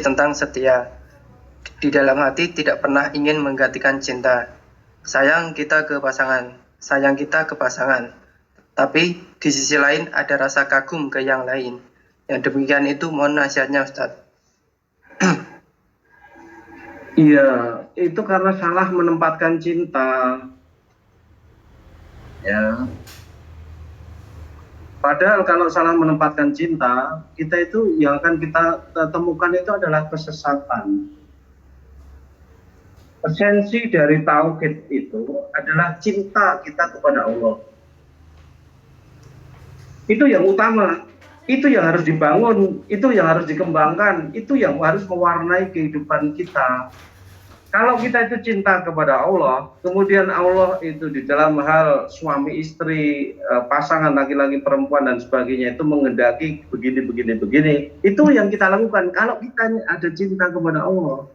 tentang setia. Di dalam hati tidak pernah ingin menggantikan cinta. Sayang kita ke pasangan, Tapi di sisi lain ada rasa kagum ke yang lain. Yang demikian itu mohon nasihatnya Ustadz. Iya, itu karena salah menempatkan cinta. Ya. Padahal kalau salah menempatkan cinta, kita itu yang akan kita temukan itu adalah kesesatan. Esensi dari tauhid itu adalah cinta kita kepada Allah. Itu yang utama, itu yang harus dibangun, itu yang harus dikembangkan, itu yang harus mewarnai kehidupan kita. Kalau kita itu cinta kepada Allah, kemudian Allah itu di dalam hal suami istri, pasangan laki-laki perempuan dan sebagainya itu mengendaki begini, itu yang kita lakukan kalau kita ada cinta kepada Allah.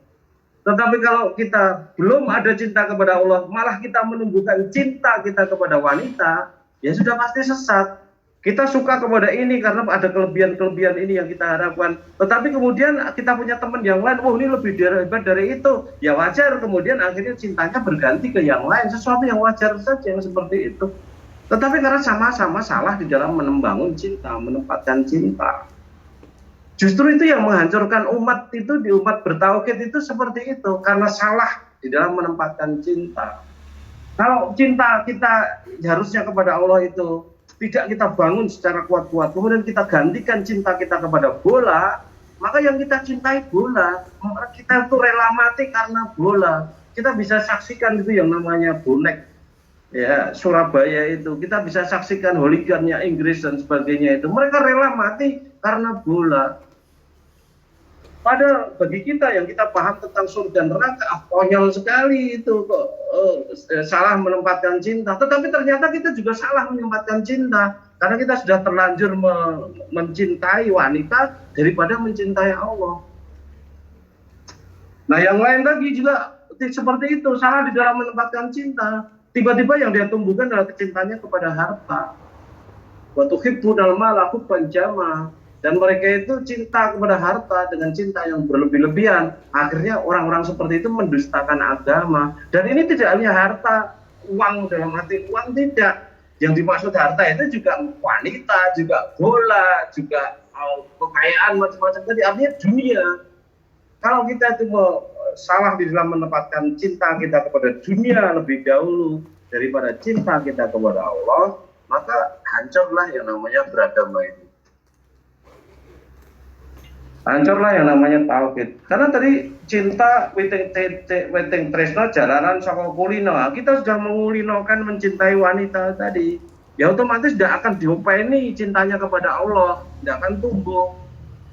Tetapi kalau kita belum ada cinta kepada Allah, malah kita menumbuhkan cinta kita kepada wanita, ya sudah pasti sesat. Kita suka kepada ini karena ada kelebihan-kelebihan ini yang kita harapkan. Tetapi kemudian kita punya teman yang lain, ini lebih hebat dari itu. Ya wajar, kemudian akhirnya cintanya berganti ke yang lain. Sesuatu yang wajar saja yang seperti itu. Tetapi karena sama-sama salah di dalam membangun cinta, menempatkan cinta. Justru itu yang menghancurkan umat itu, di umat bertauhid itu seperti itu. Karena salah di dalam menempatkan cinta. Kalau cinta kita harusnya kepada Allah itu tidak kita bangun secara kuat-kuat, kemudian kita gantikan cinta kita kepada bola, maka yang kita cintai bola, kita itu rela mati karena bola. Kita bisa saksikan itu yang namanya bonek, ya Surabaya itu, kita bisa saksikan hooligannya Inggris dan sebagainya itu, mereka rela mati karena bola. Padahal bagi kita yang kita paham tentang surga dan neraka, konyol sekali itu kok salah menempatkan cinta. Tetapi ternyata kita juga salah menempatkan cinta karena kita sudah terlanjur mencintai wanita daripada mencintai Allah. Nah, yang lain lagi juga seperti itu, salah di dalam menempatkan cinta. Tiba-tiba yang dia tumbuhkan adalah kecintanya kepada harta. Wa tuhibbunal mala hubban jamma. Dan mereka itu cinta kepada harta dengan cinta yang berlebih-lebihan. Akhirnya orang-orang seperti itu mendustakan agama. Dan ini tidak hanya harta, uang dalam arti uang, tidak. Yang dimaksud harta itu juga wanita, juga bola, juga kekayaan, macam-macam tadi. Artinya dunia. Kalau kita itu salah di dalam menempatkan cinta kita kepada dunia lebih dahulu daripada cinta kita kepada Allah, maka hancurlah yang namanya beragama ini. Hancurlah yang namanya tauhid. Karena tadi cinta weting tresno jalanan saka kulino. Kita sudah mengulinokan mencintai wanita tadi. Ya otomatis tidak akan diopeni cintanya kepada Allah, tidak akan tumbuh.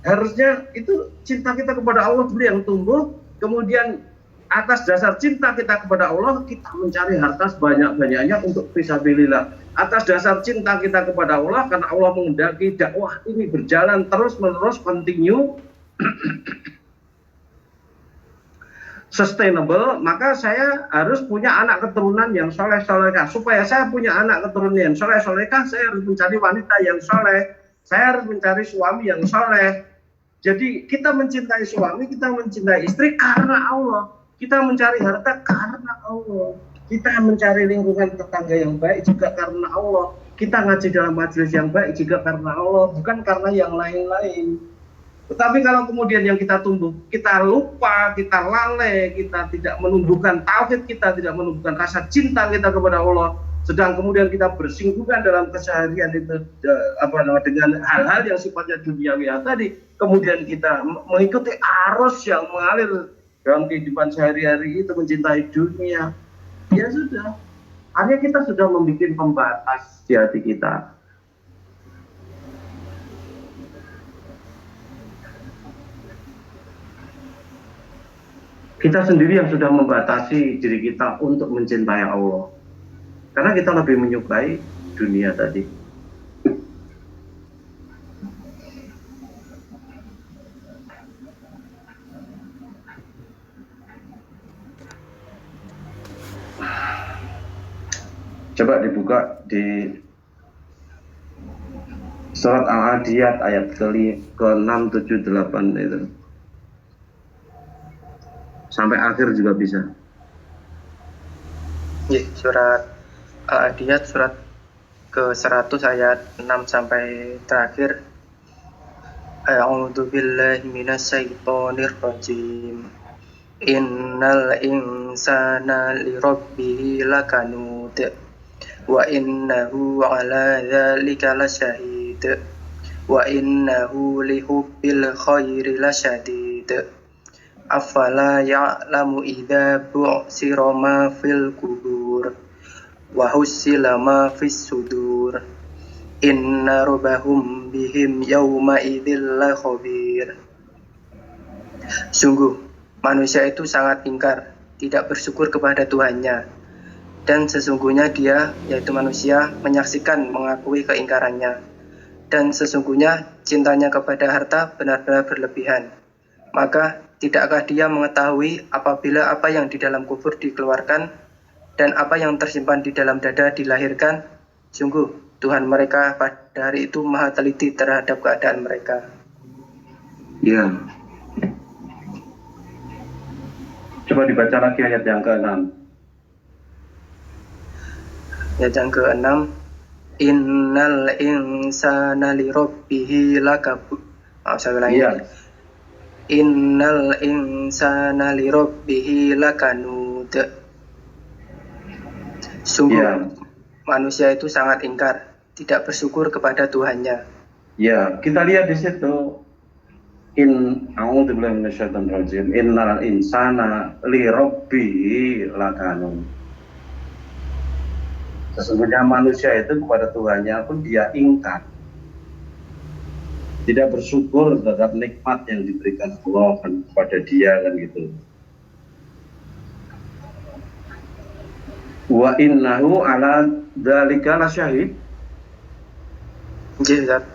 Harusnya itu cinta kita kepada Allah dulu yang tumbuh, kemudian atas dasar cinta kita kepada Allah, kita mencari harta sebanyak-banyaknya untuk fisabilillah. Atas dasar cinta kita kepada Allah, karena Allah mengendaki dakwah ini berjalan terus-menerus, continue, sustainable, maka saya harus punya anak keturunan yang soleh-solehah. Supaya saya punya anak keturunan yang soleh-solehah, saya harus mencari wanita yang soleh, saya harus mencari suami yang soleh. Jadi kita mencintai suami, kita mencintai istri karena Allah. Kita mencari harta karena Allah. Kita mencari lingkungan tetangga yang baik juga karena Allah. Kita ngaji dalam majelis yang baik juga karena Allah, bukan karena yang lain-lain. Tetapi kalau kemudian yang kita tumbuh, kita lupa, kita lalai, kita tidak menumbuhkan tauhid, kita tidak menumbuhkan rasa cinta kita kepada Allah, sedang kemudian kita bersinggungan dalam keseharian itu dengan hal-hal yang sifatnya duniawi tadi, kemudian kita mengikuti arus yang mengalir dalam kehidupan sehari-hari itu mencintai dunia, ya sudah, hanya kita sudah membuat pembatas di hati kita. Kita sendiri yang sudah membatasi diri kita untuk mencintai Allah. Karena kita lebih menyukai dunia tadi. Coba dibuka di surat Al-Adiyat ayat ke-6, 7, 8 itu. sampai akhir juga bisa. Surat Al-Adiyat surat ke-100 ayat 6 sampai terakhir. A'udzu billahi minasyaitonir rajim. Innal insana lirabbihi lakanud wa innahu ala dzalika lasyahid wa innahu lihubbil khairi lasyadid. Afala ya'lamu idza bu'sira ma fil qubur wa hussila ma fis sudur inna rabbahum bihim yawma idzil lakhabir. Sungguh manusia itu sangat ingkar, tidak bersyukur kepada Tuhannya, dan sesungguhnya dia, yaitu manusia, menyaksikan mengakui keingkarannya, dan sesungguhnya cintanya kepada harta benar-benar berlebihan. Maka tidakkah dia mengetahui apabila apa yang di dalam kubur dikeluarkan dan apa yang tersimpan di dalam dada dilahirkan? Sungguh Tuhan mereka pada hari itu maha teliti terhadap keadaan mereka. Ya. Coba dibaca lagi ayat yang ke-6. Ayat yang ke-6. Innal insana lirabbihi lakabud. Saya ulangi. Iya. Innal insana lirabbihi lakanud. Sungguh manusia itu sangat ingkar, tidak bersyukur kepada Tuhannya. Ya, kita lihat di situ. A'udzubillahi minasyaitonir rajim. Innal insana lirabbihi lakanud. Sesungguhnya manusia itu kepada Tuhannya pun dia ingkar, tidak bersyukur terhadap nikmat yang diberikan Allah kepada dia, kan gitu. Wa innahu ala dzalika lasyahid. Jizat.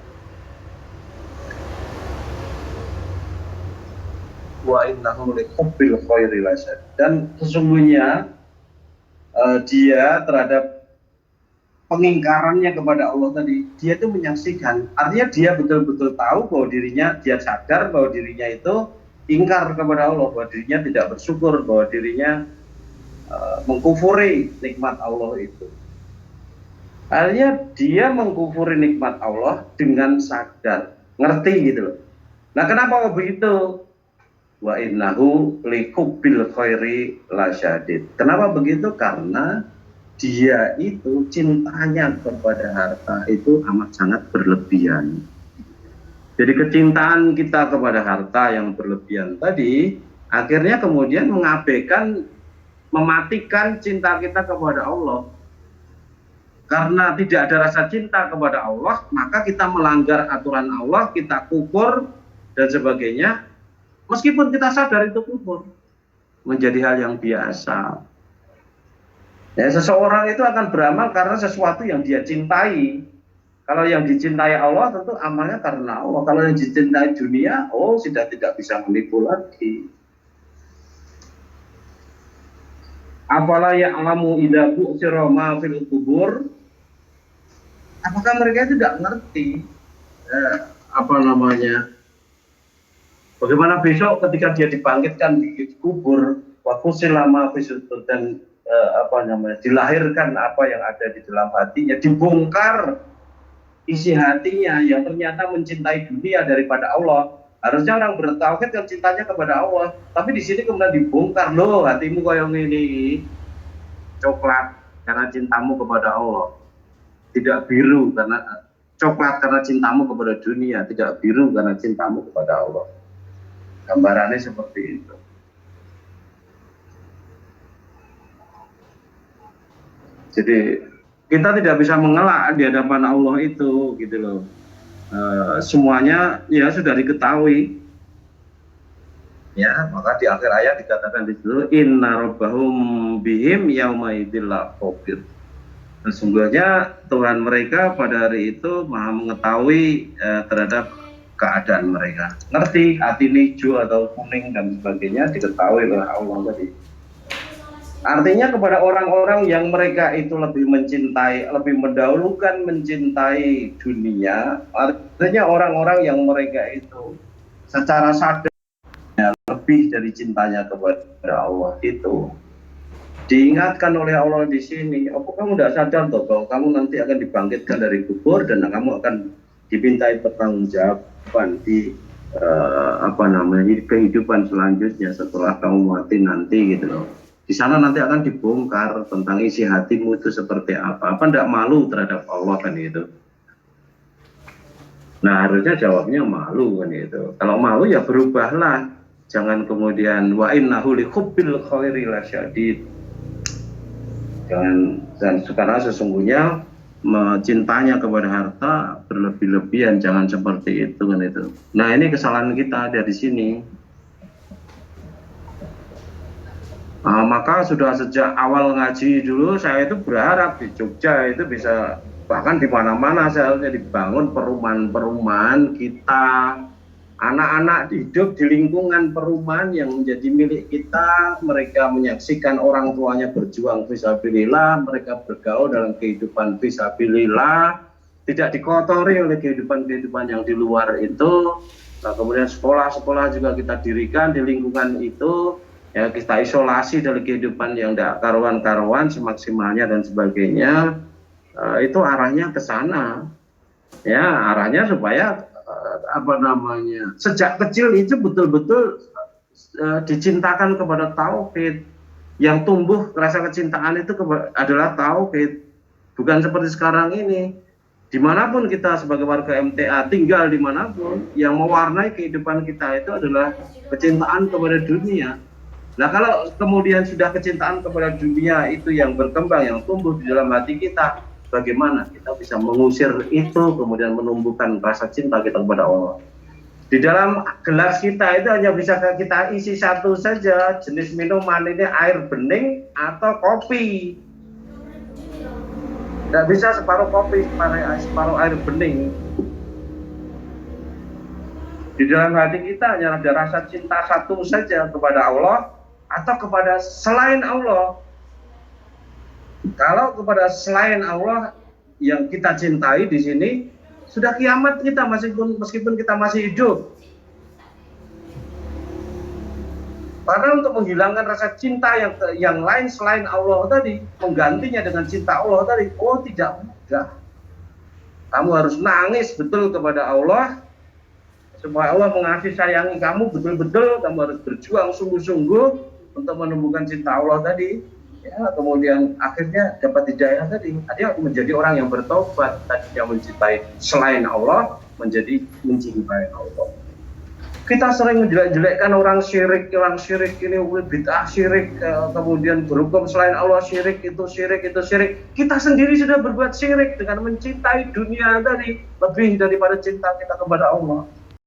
Wa innahu lihubbil khairi lasyahid. Dan sesungguhnya dia terhadap pengingkarannya kepada Allah tadi, dia itu menyaksikan. Artinya dia betul-betul tahu bahwa dirinya, dia sadar bahwa dirinya itu ingkar kepada Allah, bahwa dirinya tidak bersyukur, bahwa dirinya mengkufuri nikmat Allah itu. Artinya dia mengkufuri nikmat Allah dengan sadar, ngerti gitu loh. Nah, kenapa begitu? Wa innahu lihubbil khairi lasyadid. Kenapa begitu? Karena dia itu cintanya kepada harta itu amat sangat berlebihan. Jadi kecintaan kita kepada harta yang berlebihan tadi akhirnya kemudian mengabaikan, mematikan cinta kita kepada Allah. Karena tidak ada rasa cinta kepada Allah, maka kita melanggar aturan Allah, kita kufur dan sebagainya. Meskipun kita sadar itu kufur, menjadi hal yang biasa. Ya, seseorang itu akan beramal karena sesuatu yang dia cintai. Kalau yang dicintai Allah tentu amalnya karena Allah. Kalau yang dicintai dunia, sudah tidak bisa menipu lagi. Afala ya'lamu idza bu'sira ma fil qubur. Apakah mereka tidak ngerti bagaimana besok ketika dia dibangkitkan di kubur, waktu selama besok dan dilahirkan apa yang ada di dalam hatinya, dibongkar isi hatinya yang ternyata mencintai dunia daripada Allah. Harusnya orang bertauhid kan cintanya kepada Allah, tapi di sini kemudian dibongkar, loh hatimu kayak ini coklat karena cintamu kepada Allah, tidak biru karena coklat karena cintamu kepada dunia, tidak biru karena cintamu kepada Allah. Gambarannya seperti itu. Jadi kita tidak bisa mengelak di hadapan Allah itu, gitu loh. Semuanya ya sudah diketahui. Ya, maka di akhir ayat dikatakan di situ inna rabbahum bihim yauma idzil lakhabir. Sesungguhnya Tuhan mereka pada hari itu maha mengetahui terhadap keadaan mereka. Ngerti hati hijau atau kuning dan sebagainya diketahui oleh Allah tadi. Artinya kepada orang-orang yang mereka itu lebih mencintai, lebih mendahulukan mencintai dunia, artinya orang-orang yang mereka itu secara sadar lebih lebih dari cintanya kepada Allah itu. Diingatkan oleh Allah di sini, apa kamu tidak sadar toh bahwa kamu nanti akan dibangkitkan dari kubur dan kamu akan dimintai pertanggungjawaban di kehidupan selanjutnya setelah kamu mati nanti gitu loh. Di sana nanti akan dibongkar tentang isi hatimu itu seperti apa. Apa tidak malu terhadap Allah kan gitu. Nah harusnya jawabnya malu kan gitu. Kalau malu ya berubahlah. Jangan kemudian wa innahu li hubbil khairi lasyadid. Dan karena sesungguhnya cintanya kepada harta berlebih-lebihan, jangan seperti itu kan itu. Nah ini kesalahan kita dari sini. Maka sudah sejak awal ngaji dulu saya itu berharap di Jogja itu bisa, bahkan di mana-mana seharusnya dibangun perumahan-perumahan kita. Anak-anak hidup di lingkungan perumahan yang menjadi milik kita, mereka menyaksikan orang tuanya berjuang fisabilillah, mereka bergaul dalam kehidupan fisabilillah, tidak dikotori oleh kehidupan-kehidupan yang di luar itu. Nah, kemudian sekolah-sekolah juga kita dirikan di lingkungan itu, ya kita isolasi dari kehidupan yang tidak karuan-karuan semaksimalnya dan sebagainya. Itu arahnya ke sana, ya arahnya supaya sejak kecil itu betul-betul dicintakan kepada tauhid. Yang tumbuh rasa kecintaan itu adalah tauhid, bukan seperti sekarang ini. Dimanapun kita sebagai warga MTA tinggal dimanapun, yang mewarnai kehidupan kita itu adalah kecintaan kepada dunia. Nah kalau kemudian sudah kecintaan kepada dunia itu yang berkembang, yang tumbuh di dalam hati kita, bagaimana kita bisa mengusir itu, kemudian menumbuhkan rasa cinta kita kepada Allah. Di dalam gelas kita itu hanya bisa kita isi satu saja, jenis minuman ini air bening atau kopi. Tidak bisa separuh kopi, separuh air bening. Di dalam hati kita hanya ada rasa cinta satu saja kepada Allah atau kepada selain Allah. Kalau kepada selain Allah yang kita cintai di sini, sudah kiamat kita meskipun kita masih hidup. Karena untuk menghilangkan rasa cinta yang lain selain Allah tadi, menggantinya dengan cinta Allah tadi, tidak mudah. Kamu harus nangis betul kepada Allah, supaya Allah mengasihi sayangi kamu betul-betul. Kamu harus berjuang sungguh-sungguh untuk menumbuhkan cinta Allah tadi. Ya, kemudian akhirnya dapat hidayah tadi. Dia menjadi orang yang bertobat, tadinya mencintai selain Allah menjadi mencintai Allah. Kita sering menjelek-jelekkan orang syirik ini bid'ah syirik, kemudian berhukum selain Allah syirik itu syirik. Kita sendiri sudah berbuat syirik dengan mencintai dunia tadi lebih daripada cinta kita kepada Allah.